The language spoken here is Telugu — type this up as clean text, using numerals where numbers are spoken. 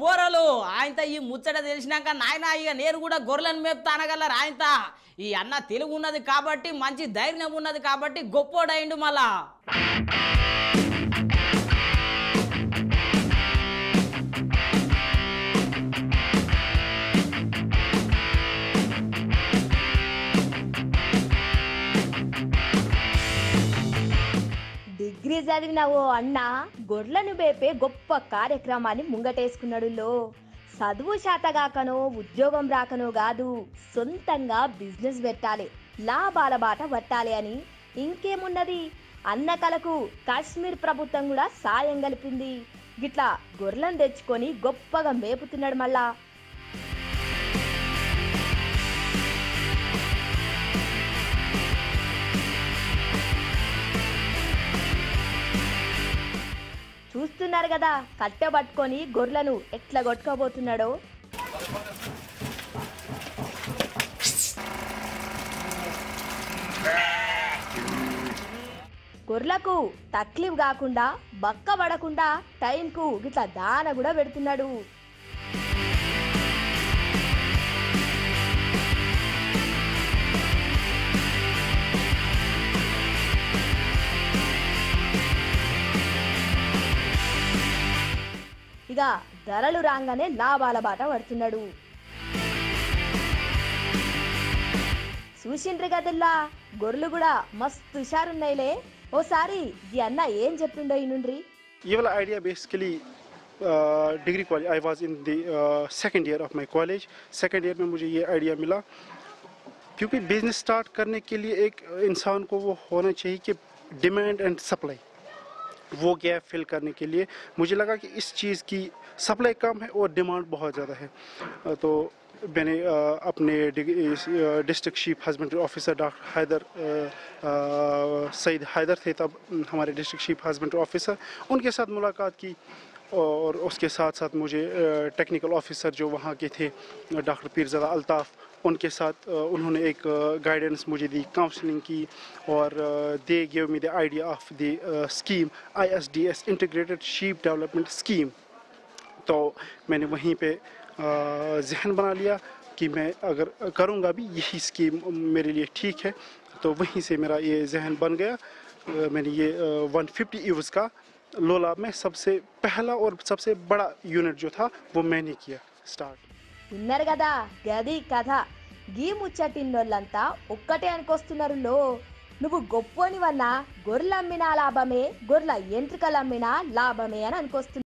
పోరలు ఆయనతో ఈ ముచ్చట తెలిసినాక నాయన ఇక నేను కూడా గొర్రెలను మేపుతా అనగలరు ఆయనతో. ఈ అన్న తెలుగు ఉన్నది కాబట్టి మంచి ధైర్యం ఉన్నది కాబట్టి గొప్పోడైండు మళ్ళా. డిగ్రీ చదివిన ఓ అన్న గొర్రెలను మేపే గొప్ప కార్యక్రమాన్ని ముంగటేసుకున్నాడు. చదువు శాతగాకనో ఉద్యోగం రాకనో కాదు, సొంతంగా బిజినెస్ పెట్టాలి, లాభాల బాట పట్టాలి అని. ఇంకేమున్నది, అన్న కలకు కాశ్మీర్ ప్రభుత్వం కూడా సాయం కలిపింది. గిట్లా గొర్రెలను తెచ్చుకొని గొప్పగా మేపుతున్నాడు మళ్ళా. చూస్తున్నారు కదా కట్టె పట్టుకొని గొర్రెలను ఎట్లా కొట్టుకోబోతున్నాడో. గొర్రెలకు తక్లీఫ్ కాకుండా బక్క పడకుండా టైంకు గిట్లా దాన కూడా పెడుతున్నాడు. ఇక ధరలు రాగానే లాభాల బాట పడుతున్నాడు. చూసిండ్రి కదల్లా గొర్రెలు కూడా మస్తు హుషారున్నాయిలే. ఓసారి ఈ అన్న ఏం చెప్పిండో ఇనుండ్రి. ये वाला idea basically degree college I was in the second year of my college. Second year में मुझे ये आइडिया मिला क्योंकि बिजनेस स्टार्ट करने के लिए एक इंसान को वो होना चाहिए कि डिमांड एंड सप्लाई, वो गैप फिल करने के लिए मुझे लगा कि इस चीज़ की सप्लाई कम है और डिमांड बहुत ज़्यादा है. तो मैंने अपने district chief husbandry officer doctor Haider Saeed Haider थे तब हमारे डिस्ट्रिक्ट चीफ हस्बेंड्री ऑफिसर, उनके साथ मुलाकात की. और उसके साथ साथ मुझे टेक्निकल ऑफिसर जो वहाँ के थे डॉक्टर पीरज़ादा अल्ताफ़, उनके साथ उन्होंने एक गाइडेंस मुझे दी, काउंसलिंग की, और they give me the idea of the scheme ISDS integrated sheep development scheme. तो मैंने वहीं पे जहन बना लिया कि मैं अगर करूँगा भी यही स्कीम मेरे लिए ठीक है. तो वहीं से मेरा ये जहन बन गया. मैंने ये 150 यूज़ का लोला में सबसे पहला और सबसे बड़ा यूनिट जो था वो मैंने किया स्टार्ट. విన్నారు కదా గది కథ. గీ ముచ్చటిన్నోళ్ళంతా ఒక్కటే అనుకొస్తున్నారు. నువ్వు గొప్పోనివన్నా గొర్రెలమ్మినా లాభమే, గొర్రెల ఎంట్రుకలమ్మినా లాభమే అని అనుకొస్తున్నారు.